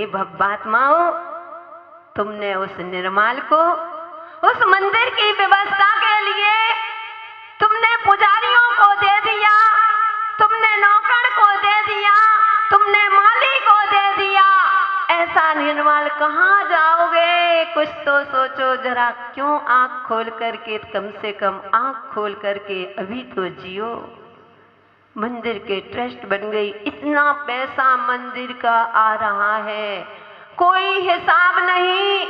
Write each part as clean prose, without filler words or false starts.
हे भव्यात्माओं, तुमने उस निर्माल को उस मंदिर की व्यवस्था के लिए तुमने पुजारियों को दे दिया, तुमने नौकर को दे दिया, तुमने माली को दे दिया। ऐसा निर्माल कहाँ जाओगे? कुछ तो सोचो जरा। क्यों आंख खोल करके, कम से कम आंख खोल करके अभी तो जियो। मंदिर के ट्रस्ट बन गई, इतना पैसा मंदिर का आ रहा है, कोई हिसाब नहीं,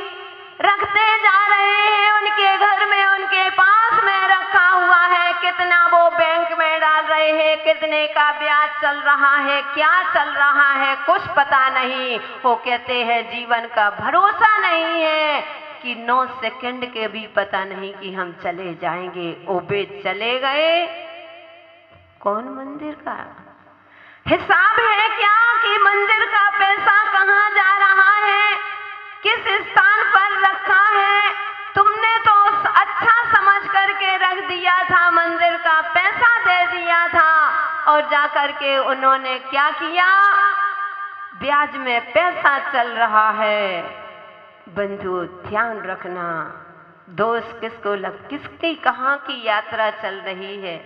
रखते जा रहे हैं उनके घर में, उनके पास में रखा हुआ है। कितना वो बैंक में डाल रहे हैं, कितने का ब्याज चल रहा है, क्या चल रहा है, कुछ पता नहीं। वो कहते हैं जीवन का भरोसा नहीं है कि 9 सेकंड के भी पता नहीं कि हम चले जाएंगे। ओबे चले गए, कौन मंदिर का हिसाब है क्या कि मंदिर का पैसा कहाँ जा रहा है, किस स्थान पर रखा है? तुमने तो अच्छा समझ करके रख दिया था, मंदिर का पैसा दे दिया था, और जाकर के उन्होंने क्या किया? ब्याज में पैसा चल रहा है। बंधु ध्यान रखना, दोस्त किसको किसकी कहाँ की यात्रा चल रही है,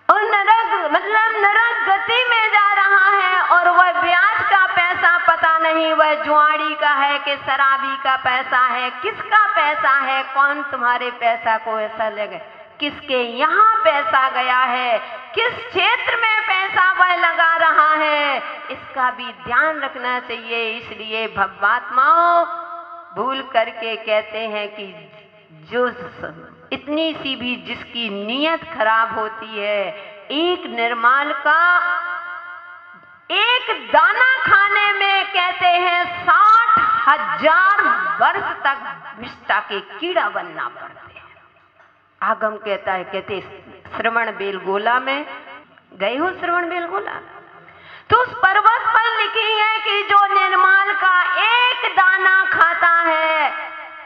और नरक गति में जा रहा है, और वह ब्याज का पैसा पता नहीं वह जुआड़ी का है कि शराबी का पैसा है, किसका पैसा है? कौन तुम्हारे पैसा को ऐसा लगे, किसके यहाँ पैसा गया है, किस क्षेत्र में पैसा वह लगा रहा है, इसका भी ध्यान रखना चाहिए। इसलिए भव्यात्माओं भूल करके कहते हैं कि जो इतनी सी भी जिसकी नीयत खराब होती है, एक निर्माल का एक दाना खाने में कहते हैं 60,000 वर्ष तक विष्टा के कीड़ा बनना पड़ते हैं। आगम कहता है, कहते श्रवण बेलगोला में गए हो, श्रवण बेलगोला तो उस पर्वत पर लिखी है कि जो निर्माल का एक दाना खाता है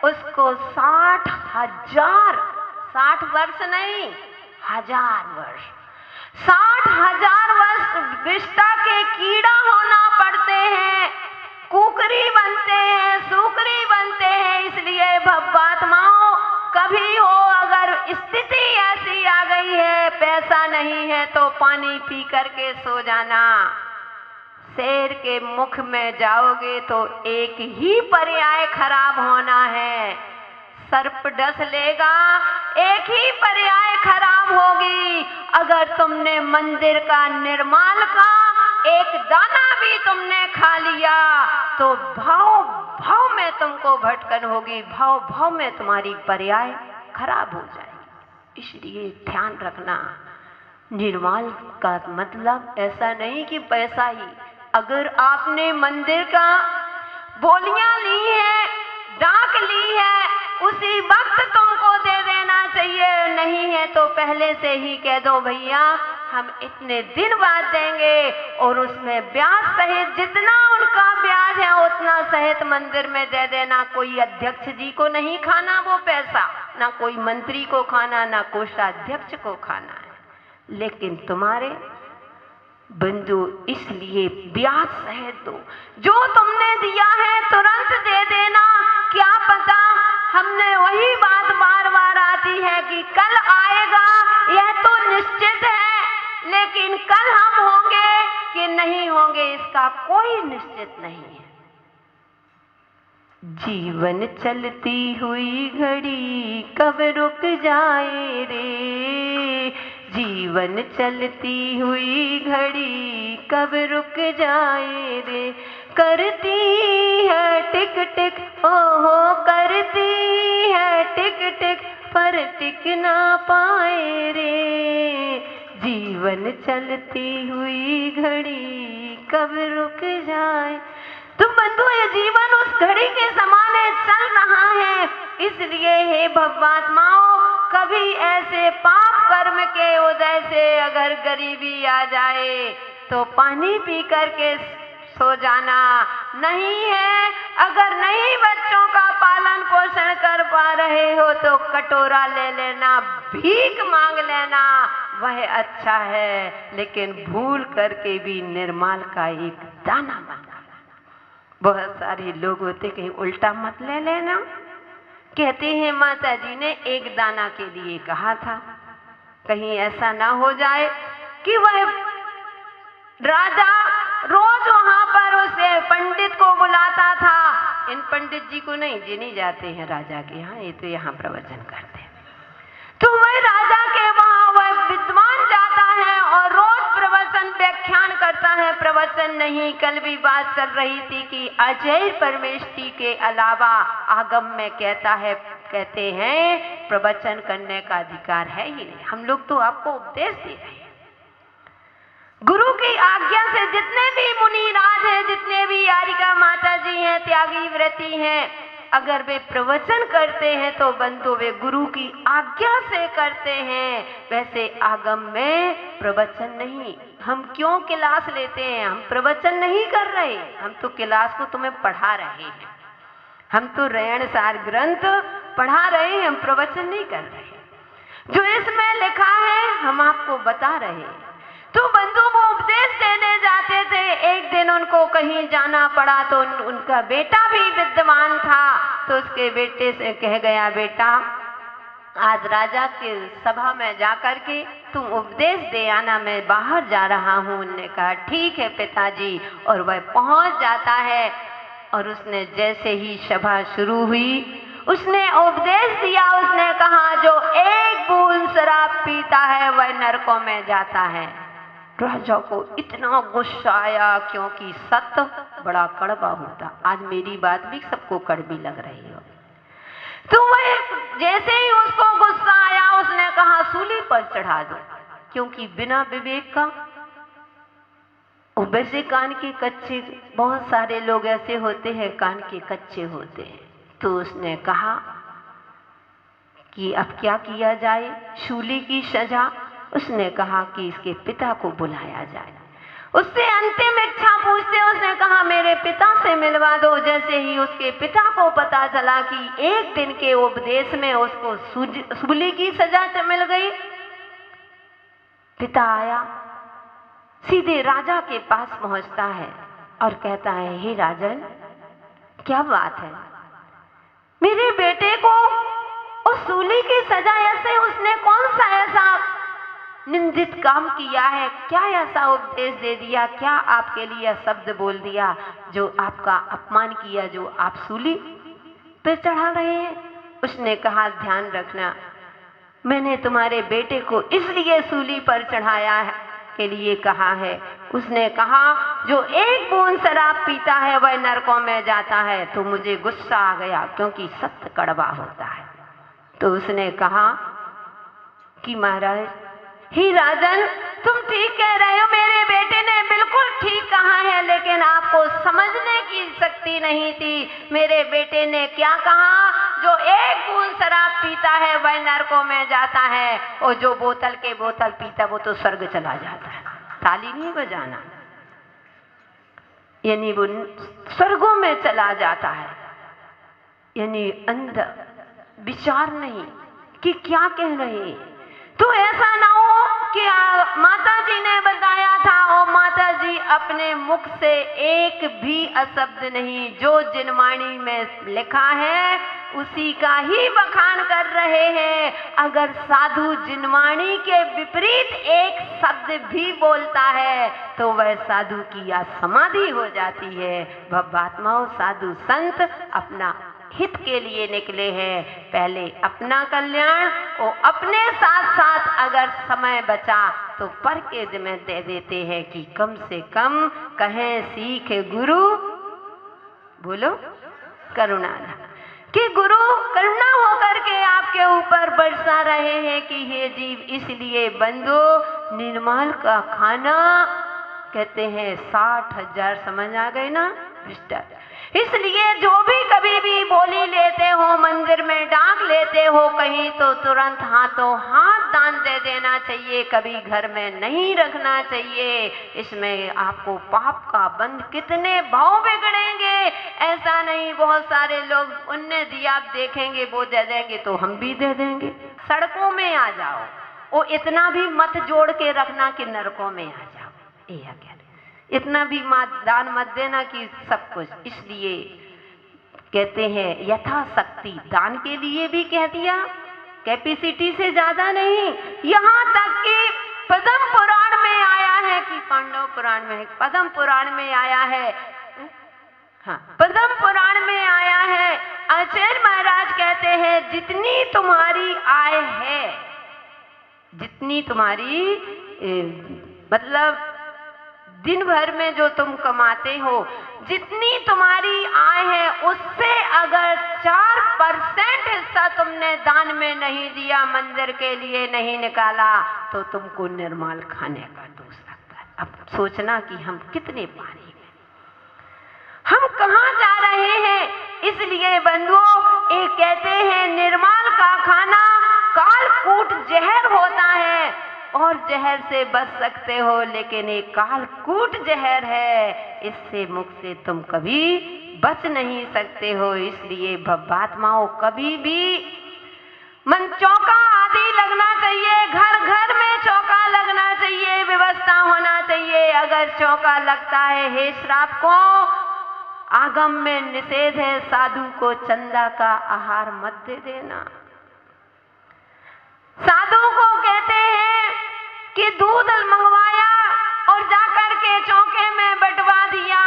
उसको 60,000, 60 वर्ष नहीं 1000 वर्ष, 60,000 वर्ष विष्टा के कीड़ा होना पड़ते हैं, कुकरी बनते हैं, सुकरी बनते हैं। इसलिए भव्यात्माओं कभी हो अगर स्थिति ऐसी आ गई है, पैसा नहीं है, तो पानी पी करके सो जाना। शेर के मुख में जाओगे तो एक ही पर्याय खराब होना है, सर्प डस लेगा, एक ही पर्याय खराब होगी। अगर तुमने मंदिर का निर्माल का एक दाना भी तुमने खा लिया तो भाव भाव में तुमको भटकन होगी, भाव भाव में तुम्हारी पर्याय खराब हो जाएगी। इसलिए ध्यान रखना, निर्माल का मतलब ऐसा नहीं कि पैसा ही। अगर आपने मंदिर का बोलियां ली है, डाक ली है, उसी वक्त तुमको दे देना चाहिए। नहीं है तो पहले से ही कह दो भैया हम इतने दिन बाद देंगे, और उसमें ब्याज सहित जितना उनका ब्याज है उतना सहित मंदिर में दे देना। कोई अध्यक्ष जी को नहीं खाना वो पैसा, ना कोई मंत्री को खाना, ना कोषाध्यक्ष को खाना है, लेकिन तुम्हारे बंधु इसलिए ब्याज सहित दो। जो तुमने दिया है तुरंत दे देना। क्या पता, हमने वही बात बार बार आती है कि कल आएगा, यह तो निश्चित है, लेकिन कल हम होंगे कि नहीं होंगे इसका कोई निश्चित नहीं है। जीवन चलती हुई घड़ी कब रुक जाए रे, जीवन चलती हुई घड़ी कब रुक जाए रे, करती है टिक टिक ओहो करती है टिक टिक पर टिक ना पाए रे, जीवन चलती हुई घड़ी कब रुक जाए। तुम बंधु ये जीवन उस घड़ी के समान चल रहा है। इसलिए हे भव्यात्माओं कभी ऐसे पाप कर्म के उदय से अगर गरीबी आ जाए तो पानी पी करके सो जाना। नहीं है, अगर नहीं बच्चों का पालन पोषण कर पा रहे हो तो कटोरा ले लेना, भीख मांग लेना, वह अच्छा है, लेकिन भूल करके भी निर्माल का एक दाना मत खाना। बहुत सारे लोग होते, कहीं उल्टा मत ले लेना। कहते हैं माता जी ने एक दाना के लिए कहा था, कहीं ऐसा ना हो जाए कि वह राजा रोज वहां पर उसे पंडित को बुलाता था। इन पंडित जी को नहीं, जिन्हीं जाते हैं राजा के यहाँ, ये तो यहाँ प्रवचन करते हैं। तो वह राजा के वहां वह विद्वान जाता है और रोज प्रवचन व्याख्यान करता है। प्रवचन नहीं, कल भी बात चल रही थी कि अजय परमेष्टि के अलावा आगम में कहते हैं प्रवचन करने का अधिकार है ही नहीं। हम लोग तो आपको उपदेश दे रहे हैं। गुरु की आज्ञा से जितने भी मुनि राज हैं, जितने भी यारिका माता जी हैं, त्यागी व्रती हैं, अगर वे प्रवचन करते हैं तो बंधु वे गुरु की आज्ञा से करते हैं। वैसे आगम में प्रवचन नहीं। हम क्यों क्लास लेते हैं? हम प्रवचन नहीं कर रहे, हम तो क्लास को तुम्हें पढ़ा रहे हैं। हम तो रयण सार ग्रंथ पढ़ा रहे हैं, हम प्रवचन नहीं कर रहे। जो इसमें लिखा है हम आपको बता रहे हैं। तो बंधु वो उपदेश देने जाते थे। एक दिन उनको कहीं जाना पड़ा तो उनका बेटा भी विद्वान था। तो उसके बेटे से कह गया, बेटा आज राजा के सभा में जाकर के तुम उपदेश दे आना, मैं बाहर जा रहा हूँ। उन्होंने कहा ठीक है पिताजी, और वह पहुँच जाता है। और उसने जैसे ही सभा शुरू हुई उसने उपदेश दिया। उसने कहा जो एक बूंद शराब पीता है वह नरकों में जाता है। राजा को इतना गुस्सा आया, क्योंकि सत्य बड़ा कड़वा होता। आज मेरी बात भी सबको कड़वी लग रही हो। तो वह जैसे ही उसको गुस्सा आया उसने कहा सूली पर चढ़ा दो, क्योंकि बिना विवेक का। वैसे कान के कच्चे, बहुत सारे लोग ऐसे होते हैं कान के कच्चे होते हैं। तो उसने कहा कि अब क्या किया जाए, सूली की सजा। उसने कहा कि इसके पिता को बुलाया जाए, उससे अंतिम इच्छा पूछते। उसने कहा मेरे पिता से मिलवा दो। जैसे ही उसके पिता को पता चला कि एक दिन के उपदेश में उसको सूली की सजा मिल गई, पिता आया, सीधे राजा के पास पहुंचता है और कहता है, हे राजन क्या बात है, मेरे बेटे को उस सूली की सजा, ऐसे उसने कौन सा ऐसा निंदित काम किया है, क्या ऐसा उपदेश दे दिया, क्या आपके लिए शब्द बोल दिया जो आपका अपमान किया, जो आप सूली पे चढ़ा रहे हैं। उसने कहा ध्यान रखना, मैंने तुम्हारे बेटे को इसलिए सूली पर चढ़ाया है के लिए कहा है। उसने कहा जो एक बूंद शराब पीता है वह नरकों में जाता है। तो मुझे गुस्सा आ गया, क्योंकि सत्य कड़वा होता है। तो उसने कहा कि महाराज, ही राजन तुम ठीक कह रहे हो, मेरे बेटे ने बिल्कुल ठीक कहा है, लेकिन आपको समझने की शक्ति नहीं थी। मेरे बेटे ने क्या कहा, जो एक बूंद शराब पीता है वह नरकों में जाता है, और जो बोतल के बोतल पीता वो तो स्वर्ग चला जाता है। ताली नहीं बजाना, यानी वो स्वर्गों में चला जाता है। यानी अंध विचार नहीं कि क्या कह रहे हैं। तो ऐसा ना हो कि माता जी ने बताया था और माता जी अपने मुख से एक भी अशब्द नहीं, जो जिनवाणी में लिखा है उसी का ही बखान कर रहे हैं। अगर साधु जिनवाणी के विपरीत एक शब्द भी बोलता है तो वह साधु की या समाधि हो जाती है। भवात्माओं, साधु संत अपना हित के लिए निकले हैं, पहले अपना कल्याण और अपने साथ साथ अगर समय बचा तो पर के जिम्मे दे देते हैं कि कम से कम कहें सीख गुरु, बोलो करुणा, कि गुरु करुणा होकर के आपके ऊपर बरसा रहे हैं कि हे जीव। इसलिए बंधु, निर्मल का खाना कहते हैं 60,000, समझ आ गए ना भ्रष्टाचार। इसलिए जो भी कभी भी बोली लेते हो, मंदिर में डाक लेते हो कहीं, तो तुरंत हाथों हाथ दान दे देना चाहिए, कभी घर में नहीं रखना चाहिए। इसमें आपको पाप का बंध, कितने भाव बिगड़ेंगे। ऐसा नहीं, बहुत सारे लोग उनने दिया, आप देखेंगे वो दे देंगे तो हम भी दे देंगे। सड़कों में आ जाओ, वो इतना भी मत जोड़ के रखना कि नरकों में आ जाओ। यह क्या इतना भी दान मत देना कि सब कुछ। इसलिए कहते हैं यथाशक्ति दान के लिए भी कह दिया, कैपेसिटी से ज्यादा नहीं। यहाँ तक कि पद्म पुराण में आया है कि पांडव पुराण में, पद्म पुराण में आया है, हाँ पद्म पुराण में आया है, आचार्य महाराज कहते हैं जितनी तुम्हारी आय है, जितनी तुम्हारी मतलब दिन भर में जो तुम कमाते हो, जितनी तुम्हारी आय है उससे अगर 4% हिस्सा तुमने दान में नहीं दिया, मंदिर के लिए नहीं निकाला, तो तुमको निर्माल खाने का दोष लगता है। अब सोचना कि हम कितने पानी में, हम कहाँ जा रहे हैं। इसलिए बंधुओं एक कहते हैं निर्माल का खाना कालकूट जहर होता है, और जहर से बच सकते हो, लेकिन एक कालकूट जहर है, इससे मुख से तुम कभी बच नहीं सकते हो। इसलिए भव्यात्माओं कभी भी मन चौका आदि लगना चाहिए, घर घर में चौका लगना चाहिए, व्यवस्था होना चाहिए। अगर चौका लगता है, हे श्राप को आगम में निषेध है, साधु को चंदा का आहार मत दे देना। साधु को कहते हैं कि दूध मंगवाया और जाकर के चौके में बंटवा दिया,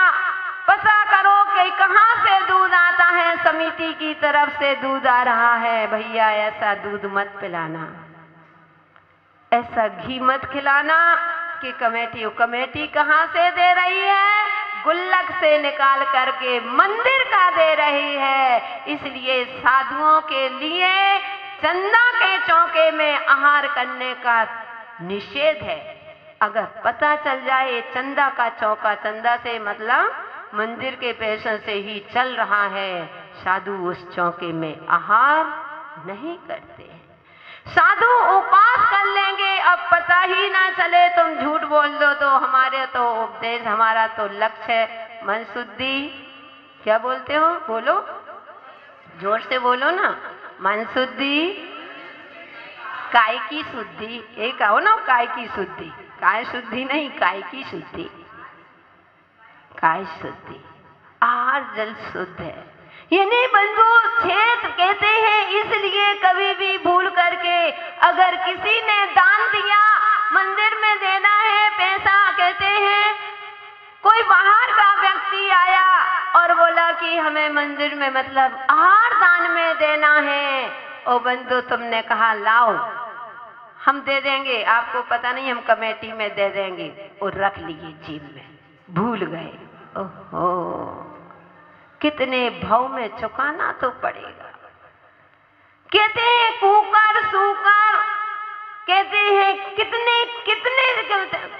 पता करो कि कहां से दूध आता है, समिति की तरफ से दूध आ रहा है। भैया ऐसा दूध मत पिलाना, ऐसा घी मत खिलाना कि कमेटी कहां से दे रही है, गुल्लक से निकाल करके मंदिर का दे रही है। इसलिए साधुओं के लिए चंदा के चौके में आहार करने का निषेध है। अगर पता चल जाए चंदा का चौका, चंदा से मतलब मंदिर के पैसों से ही चल रहा है, साधु उस चौके में आहार नहीं करते हैं। साधु उपास कर लेंगे, अब पता ही ना चले, तुम झूठ बोल दो तो हमारे तो उपदेश, हमारा तो लक्ष्य है मन शुद्धि। क्या बोलते हो, बोलो जोर से बोलो ना, मन शुद्धि, काय की शुद्धि, एक कहो ना काय की शुद्धि, काय शुद्धि नहीं, काय की शुद्धि, काय शुद्धि, आहार जल शुद्ध है। यानी बंधु क्षेत्र कहते हैं, इसलिए कभी भी भूल करके अगर किसी ने दान दिया, मंदिर में देना है पैसा, कहते हैं कोई बाहर का व्यक्ति आया और बोला कि हमें मंदिर में मतलब आहार दान में देना है, ओ बंधु तुमने कहा लाओ हम दे देंगे, आपको पता नहीं हम कमेटी में दे देंगे, और रख लिए जेब में, भूल गए। ओहो, कितने भाव में चुकाना तो पड़ेगा। कहते हैं कुकर सूकर, कहते हैं कितने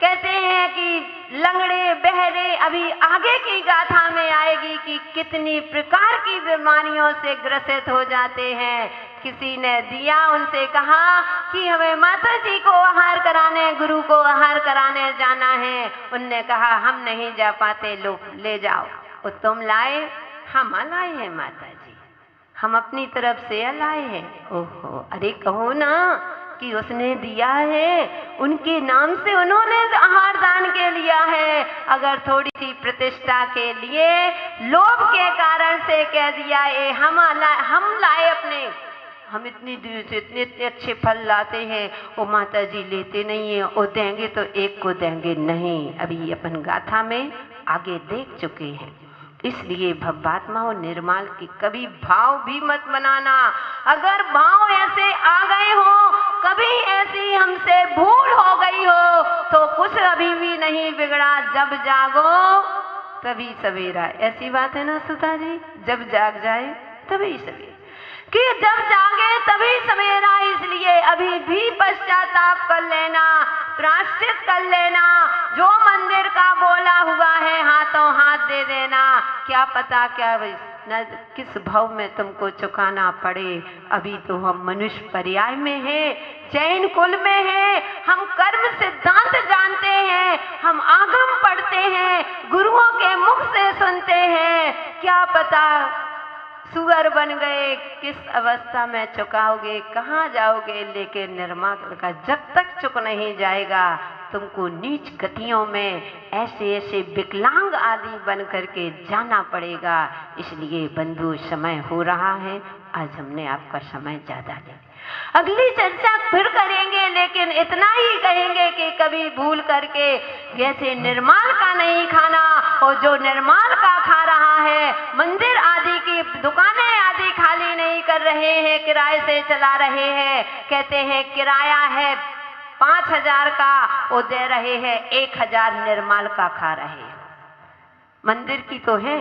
कहते हैं कि लंगड़े बहरे, अभी आगे की गाथा में आएगी कि कितनी प्रकार की बीमारियों से ग्रसित हो जाते हैं। किसी ने दिया, उनसे कहा कि हमें माता जी को आहार कराने, गुरु को आहार कराने जाना है। उनने कहा हम नहीं जा पाते, लो ले जाओ। और तुम लाए, हम लाए हैं माता जी, हम अपनी तरफ से लाए हैं। ओहो, अरे कहो ना कि उसने दिया है, उनके नाम से उन्होंने आहार दान के लिया है। अगर थोड़ी सी प्रतिष्ठा के लिए लोभ के कारण से कह दिया ये हम लाए अपने, हम इतनी दूर से इतने अच्छे फल लाते हैं, वो माता जी लेते नहीं है, वो देंगे तो एक को देंगे नहीं। अभी अपन गाथा में आगे देख चुके हैं। इसलिए भव्यात्माओं निर्माल की कभी भाव भी मत बनाना। अगर भाव ऐसे आ गए हो, कभी ऐसी हमसे भूल हो गई हो, तो कुछ अभी भी नहीं बिगड़ा, जब जागो तभी सवेरा। ऐसी बात है ना सुधा जी, जब जाग जाए तभी सवेरा, कि जब जागे तभी सवेरा। इसलिए अभी भी पश्चाताप कर लेना, प्रायश्चित कर लेना, जो मंदिर का बोला हुआ है हाथों हाथ दे देना। क्या पता क्या किस भाव में तुमको चुकाना पड़े। अभी तो हम मनुष्य पर्याय में हैं, जैन कुल में हैं, हम कर्म सिद्धांत जानते हैं, हम आगम पढ़ते हैं, गुरुओं के मुख से सुनते हैं। क्या पता सुअर बन गए, किस अवस्था में चुकाओगे, कहाँ जाओगे। लेकिन निर्माल का जब तक चुक नहीं जाएगा तुमको नीच गतियों में ऐसे ऐसे विकलांग आदि बन करके जाना पड़ेगा। इसलिए बंधु समय हो रहा है, आज हमने आपका समय ज़्यादा ले। अगली चर्चा फिर करेंगे, लेकिन इतना ही कहेंगे कि कभी भूल करके जैसे निर्माल का नहीं खाना, और जो निर्माल का खा रहा है, मंदिर आदि की दुकानें आदि खाली नहीं कर रहे हैं, किराए से चला रहे हैं। कहते हैं किराया है 5,000 का, वो दे रहे हैं 1,000 निर्माल का खा रहे हैं। मंदिर की तो है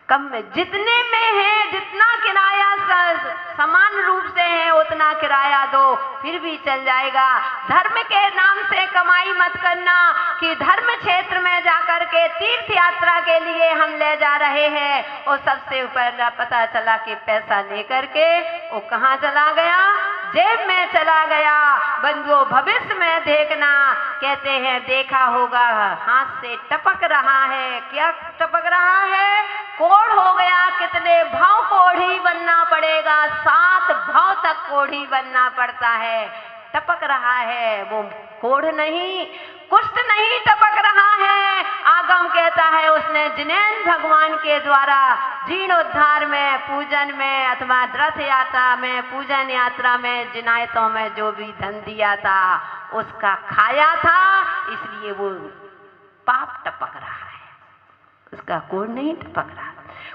कम में, जितने में है, जितना किराया समान रूप से है उतना किराया दो, फिर भी चल जाएगा। धर्म के नाम से कमाई मत करना कि धर्म क्षेत्र में जाकर के तीर्थ यात्रा के लिए हम ले जा रहे हैं, और सबसे ऊपर पता चला कि पैसा लेकर के वो कहाँ चला गया, जेब में चला गया। बंधुओं, भविष्य में देखना, कहते हैं देखा होगा हाथ से टपक रहा है, क्या टपक रहा है, कोढ़ हो गया। कितने भाव कोढ़ी बनना पड़ेगा, 7 भाव तक कोढ़ी बनना पड़ता है। टपक रहा है वो कोढ़ नहीं, कुष्ठ नहीं टपक रहा है। आगम कहता है उसने जिनेन्द्र भगवान के द्वारा जीर्णोद्धार में, पूजन में, अथवा रथ यात्रा में, पूजन यात्रा में, जिनायतों में जो भी धन दिया था उसका खाया था, इसलिए वो पाप टपक रहा है, उसका कोढ़ नहीं टपक रहा,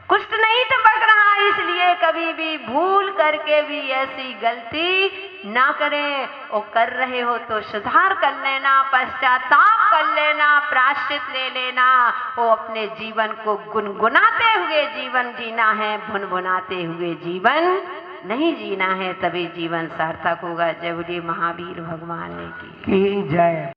कुष्ठ नहीं टपक रहा। इसलिए कभी भी भूल करके भी ऐसी गलती ना करें, और कर रहे हो तो सुधार कर लेना, पश्चाताप कर लेना, प्रायश्चित ले लेना। वो अपने जीवन को गुनगुनाते हुए जीवन जीना है, भुनभुनाते हुए जीवन नहीं जीना है, तभी जीवन सार्थक होगा। जय बोलिए महावीर भगवान की जय।